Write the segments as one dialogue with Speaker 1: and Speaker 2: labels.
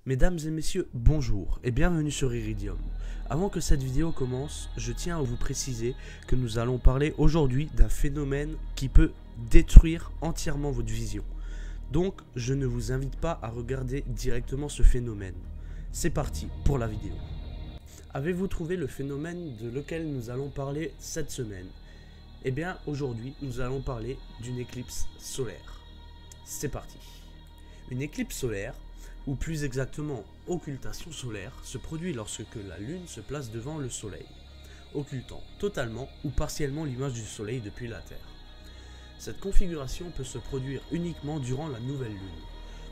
Speaker 1: Mesdames et messieurs, bonjour et bienvenue sur Iridium. Avant que cette vidéo commence, je tiens à vous préciser que nous allons parler aujourd'hui d'un phénomène qui peut détruire entièrement votre vision. Donc, je ne vous invite pas à regarder directement ce phénomène. C'est parti pour la vidéo. Avez-vous trouvé le phénomène de lequel nous allons parler cette semaine? Eh bien, aujourd'hui, nous allons parler d'une éclipse solaire. C'est parti. Une éclipse solaire, ou plus exactement occultation solaire, se produit lorsque la Lune se place devant le Soleil, occultant totalement ou partiellement l'image du Soleil depuis la Terre. Cette configuration peut se produire uniquement durant la nouvelle Lune,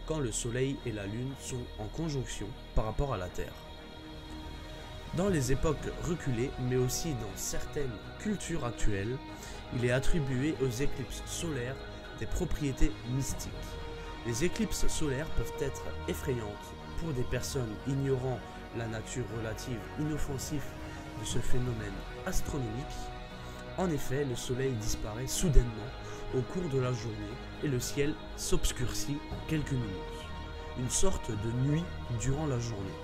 Speaker 1: quand le Soleil et la Lune sont en conjonction par rapport à la Terre. Dans les époques reculées, mais aussi dans certaines cultures actuelles, il est attribué aux éclipses solaires des propriétés mystiques. Les éclipses solaires peuvent être effrayantes pour des personnes ignorant la nature relative inoffensive de ce phénomène astronomique. En effet, le soleil disparaît soudainement au cours de la journée et le ciel s'obscurcit en quelques minutes. Une sorte de nuit durant la journée.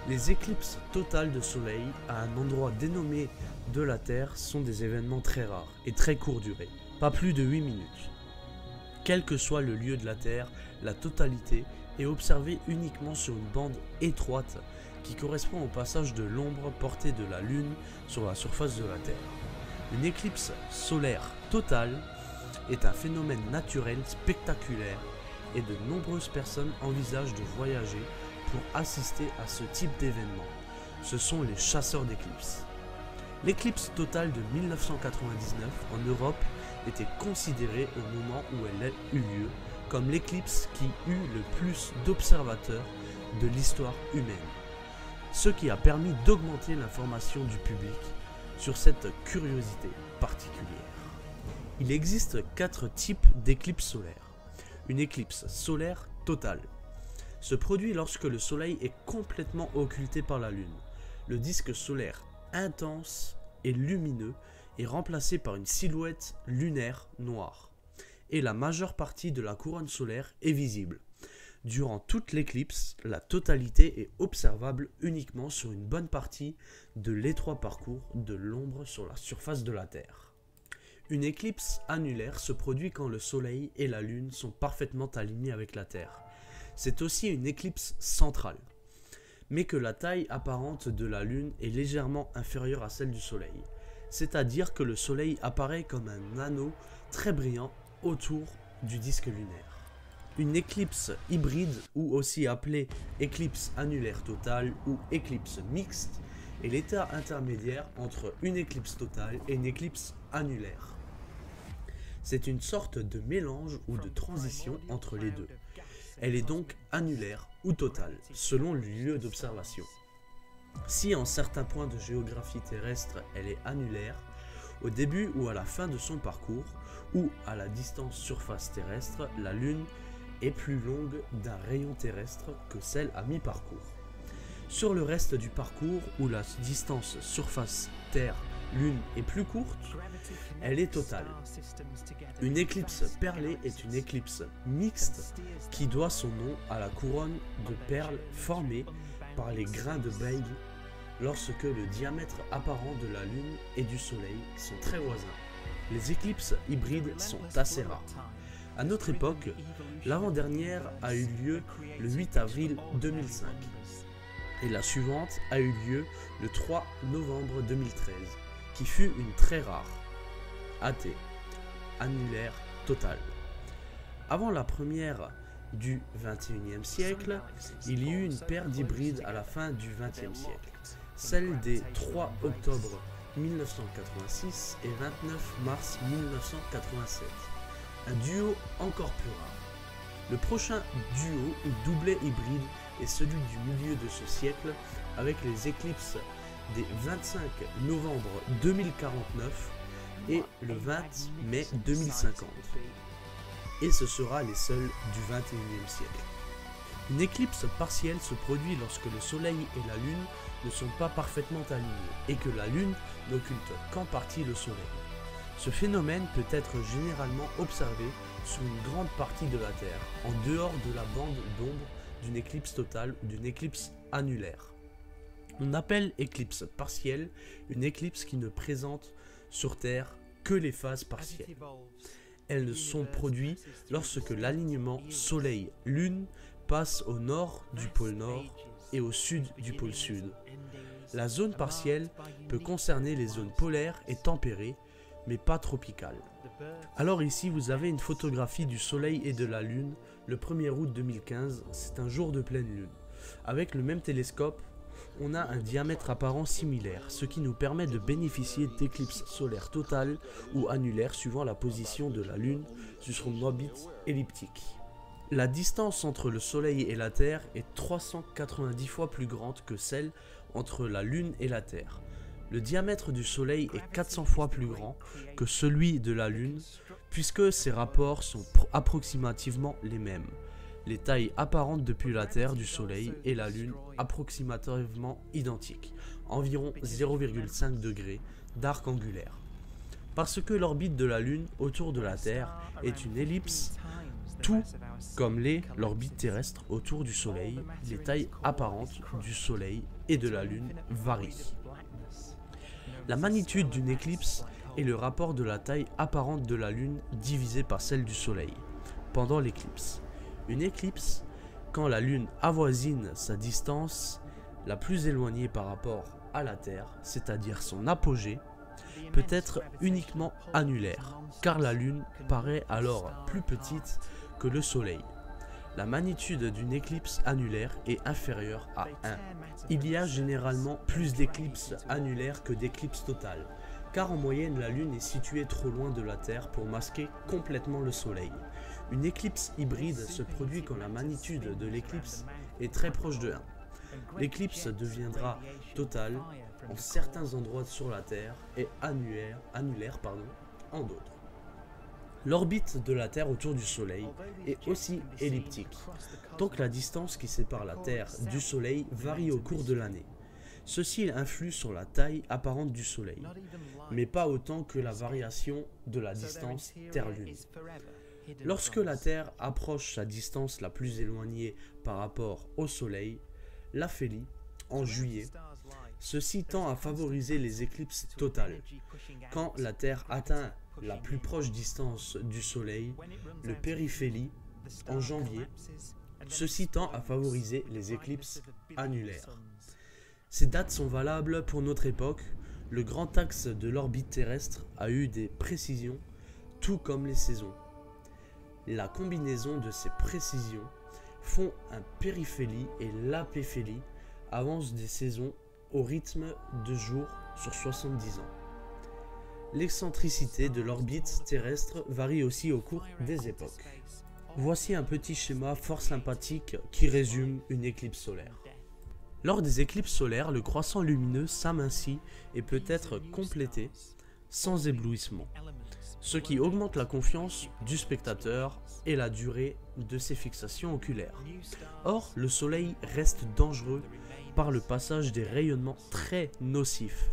Speaker 1: Les éclipses totales de soleil à un endroit dénommé de la Terre sont des événements très rares et très court durée, pas plus de 8 minutes. Quel que soit le lieu de la Terre, la totalité est observée uniquement sur une bande étroite qui correspond au passage de l'ombre portée de la Lune sur la surface de la Terre. Une éclipse solaire totale est un phénomène naturel spectaculaire et de nombreuses personnes envisagent de voyager pour assister à ce type d'événement. Ce sont les chasseurs d'éclipses. L'éclipse totale de 1999 en Europe était considérée au moment où elle a eu lieu comme l'éclipse qui eut le plus d'observateurs de l'histoire humaine, ce qui a permis d'augmenter l'information du public sur cette curiosité particulière. Il existe 4 types d'éclipses solaires. Une éclipse solaire totale se produit lorsque le Soleil est complètement occulté par la Lune. Le disque solaire intense et lumineux est remplacé par une silhouette lunaire noire, et la majeure partie de la couronne solaire est visible. Durant toute l'éclipse, la totalité est observable uniquement sur une bonne partie de l'étroit parcours de l'ombre sur la surface de la Terre. Une éclipse annulaire se produit quand le Soleil et la Lune sont parfaitement alignés avec la Terre. C'est aussi une éclipse centrale, mais que la taille apparente de la Lune est légèrement inférieure à celle du Soleil. C'est-à-dire que le Soleil apparaît comme un anneau très brillant autour du disque lunaire. Une éclipse hybride, ou aussi appelée éclipse annulaire totale ou éclipse mixte, est l'état intermédiaire entre une éclipse totale et une éclipse annulaire. C'est une sorte de mélange ou de transition entre les deux. Elle est donc annulaire ou totale, selon le lieu d'observation. Si en certains points de géographie terrestre elle est annulaire, au début ou à la fin de son parcours, ou à la distance surface terrestre, la Lune est plus longue d'un rayon terrestre que celle à mi-parcours. Sur le reste du parcours, où la distance surface Terre-Lune est plus courte, elle est totale. Une éclipse perlée est une éclipse mixte qui doit son nom à la couronne de perles formée par les grains de Beidh lorsque le diamètre apparent de la Lune et du Soleil sont très voisins. Les éclipses hybrides sont assez rares. À notre époque, l'avant-dernière a eu lieu le 8 avril 2005 et la suivante a eu lieu le 3 novembre 2013, qui fut une très rare, AT, annulaire totale. Avant la première du XXIe siècle, il y eut une paire d'hybrides à la fin du XXe siècle, celle des 3 octobre 1986 et 29 mars 1987, un duo encore plus rare. Le prochain duo ou doublet hybride est celui du milieu de ce siècle avec les éclipses des 25 novembre 2049 et le 20 mai 2050. Et ce sera les seuls du XXIe siècle. Une éclipse partielle se produit lorsque le Soleil et la Lune ne sont pas parfaitement alignés et que la Lune n'occulte qu'en partie le Soleil. Ce phénomène peut être généralement observé sur une grande partie de la Terre, en dehors de la bande d'ombre d'une éclipse totale ou d'une éclipse annulaire. On appelle éclipse partielle une éclipse qui ne présente sur Terre que les phases partielles. Elles sont produites lorsque l'alignement Soleil-Lune passe au nord du pôle Nord et au sud du pôle Sud. La zone partielle peut concerner les zones polaires et tempérées, mais pas tropicales. Alors ici, vous avez une photographie du Soleil et de la Lune le 1er août 2015, c'est un jour de pleine Lune. Avec le même télescope, on a un diamètre apparent similaire, ce qui nous permet de bénéficier d'éclipses solaires totales ou annulaires suivant la position de la Lune sur son orbite elliptique. La distance entre le Soleil et la Terre est 390 fois plus grande que celle entre la Lune et la Terre. Le diamètre du Soleil est 400 fois plus grand que celui de la Lune, puisque ces rapports sont approximativement les mêmes. Les tailles apparentes depuis la Terre du Soleil et la Lune approximativement identiques, environ 0,5 degrés d'arc angulaire. Parce que l'orbite de la Lune autour de la Terre est une ellipse, tout comme l'orbite terrestre autour du Soleil, les tailles apparentes du Soleil et de la Lune varient. La magnitude d'une éclipse est le rapport de la taille apparente de la Lune divisée par celle du Soleil pendant l'éclipse. Une éclipse, quand la Lune avoisine sa distance la plus éloignée par rapport à la Terre, c'est-à-dire son apogée, peut être uniquement annulaire, car la Lune paraît alors plus petite que le Soleil. La magnitude d'une éclipse annulaire est inférieure à 1. Il y a généralement plus d'éclipses annulaires que d'éclipses totales, car en moyenne la Lune est située trop loin de la Terre pour masquer complètement le Soleil. Une éclipse hybride se produit quand la magnitude de l'éclipse est très proche de 1. L'éclipse deviendra totale en certains endroits sur la Terre et annulaire en d'autres. L'orbite de la Terre autour du Soleil est aussi elliptique, donc la distance qui sépare la Terre du Soleil varie au cours de l'année. Ceci influe sur la taille apparente du Soleil, mais pas autant que la variation de la distance Terre-Lune. Lorsque la Terre approche sa distance la plus éloignée par rapport au Soleil, l'aphélie, en juillet, ceci tend à favoriser les éclipses totales. Quand la Terre atteint la plus proche distance du Soleil, le périphélie, en janvier, ceci tend à favoriser les éclipses annulaires. Ces dates sont valables pour notre époque. Le grand axe de l'orbite terrestre a eu des précisions, tout comme les saisons. La combinaison de ces précisions font un périphélie et l'apéphélie avancent des saisons au rythme de jours sur 70 ans. L'excentricité de l'orbite terrestre varie aussi au cours des époques. Voici un petit schéma fort sympathique qui résume une éclipse solaire. Lors des éclipses solaires, le croissant lumineux s'amincit et peut être complété sans éblouissement, ce qui augmente la confiance du spectateur et la durée de ses fixations oculaires. Or, le Soleil reste dangereux par le passage des rayonnements très nocifs.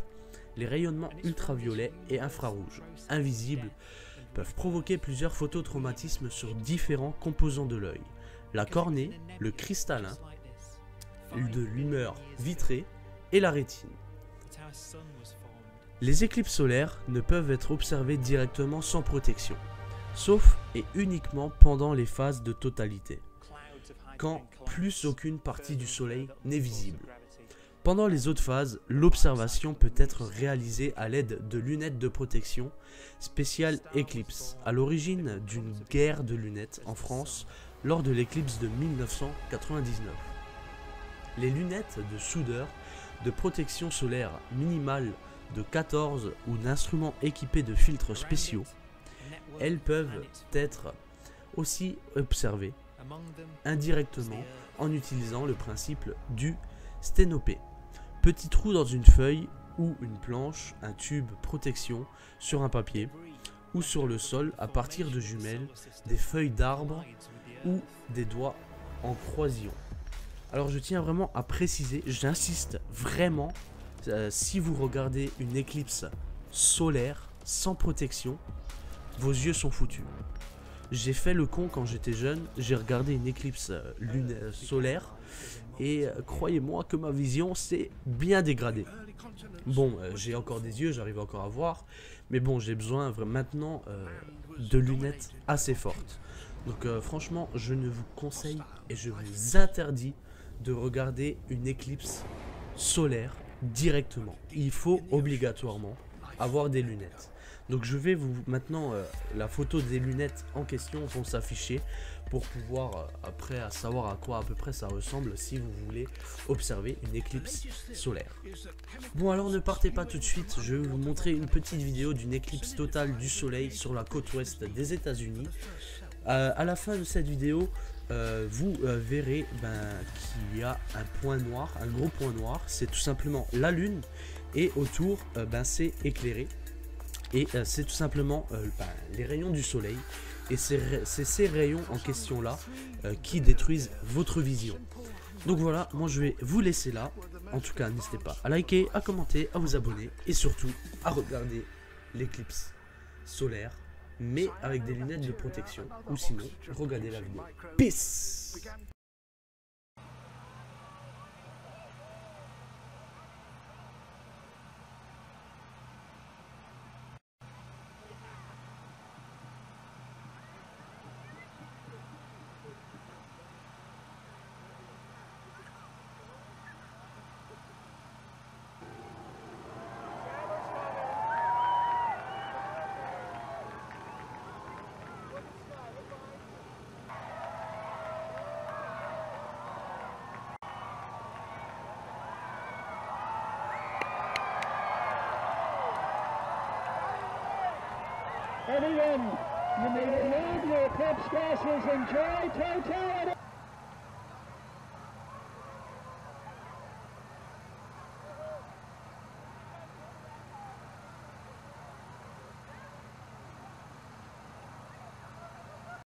Speaker 1: Les rayonnements ultraviolets et infrarouges, invisibles, peuvent provoquer plusieurs phototraumatismes sur différents composants de l'œil. La cornée, le cristallin, de l'humeur vitrée et la rétine. Les éclipses solaires ne peuvent être observées directement sans protection, sauf et uniquement pendant les phases de totalité, quand plus aucune partie du Soleil n'est visible. Pendant les autres phases, l'observation peut être réalisée à l'aide de lunettes de protection spéciales Eclipse, à l'origine d'une guerre de lunettes en France lors de l'éclipse de 1999. Les lunettes de soudeur de protection solaire minimale de 14 ou d'instruments équipés de filtres spéciaux, elles peuvent être aussi observées indirectement en utilisant le principe du sténopé. Petit trou dans une feuille ou une planche, un tube protection sur un papier ou sur le sol à partir de jumelles, des feuilles d'arbres ou des doigts en croisillon. Alors je tiens vraiment à préciser, j'insiste vraiment, si vous regardez une éclipse solaire sans protection, vos yeux sont foutus. J'ai fait le con quand j'étais jeune, j'ai regardé une éclipse solaire et croyez-moi que ma vision s'est bien dégradée. Bon, j'ai encore des yeux, j'arrive encore à voir, mais bon, j'ai besoin maintenant de lunettes assez fortes. Donc franchement, je ne vous conseille et je vous interdis de regarder une éclipse solaire directement. Il faut obligatoirement avoir des lunettes. Donc je vais vous maintenant la photo des lunettes en question vont s'afficher pour pouvoir après savoir à quoi à peu près ça ressemble si vous voulez observer une éclipse solaire. Bon, alors ne partez pas tout de suite, je vais vous montrer une petite vidéo d'une éclipse totale du soleil sur la côte ouest des États-Unis. À la fin de cette vidéo, vous verrez qu'il y a un point noir, un gros point noir, c'est tout simplement la lune et autour c'est éclairé. Et c'est tout simplement les rayons du soleil. Et c'est ces rayons en question là qui détruisent votre vision. Donc voilà, moi je vais vous laisser là. En tout cas, n'hésitez pas à liker, à commenter, à vous abonner. Et surtout, à regarder l'éclipse solaire. Mais avec des lunettes de protection. Ou sinon, regardez la vidéo. Peace!
Speaker 2: Everyone, you may leave your eclipse glasses. Enjoy totality.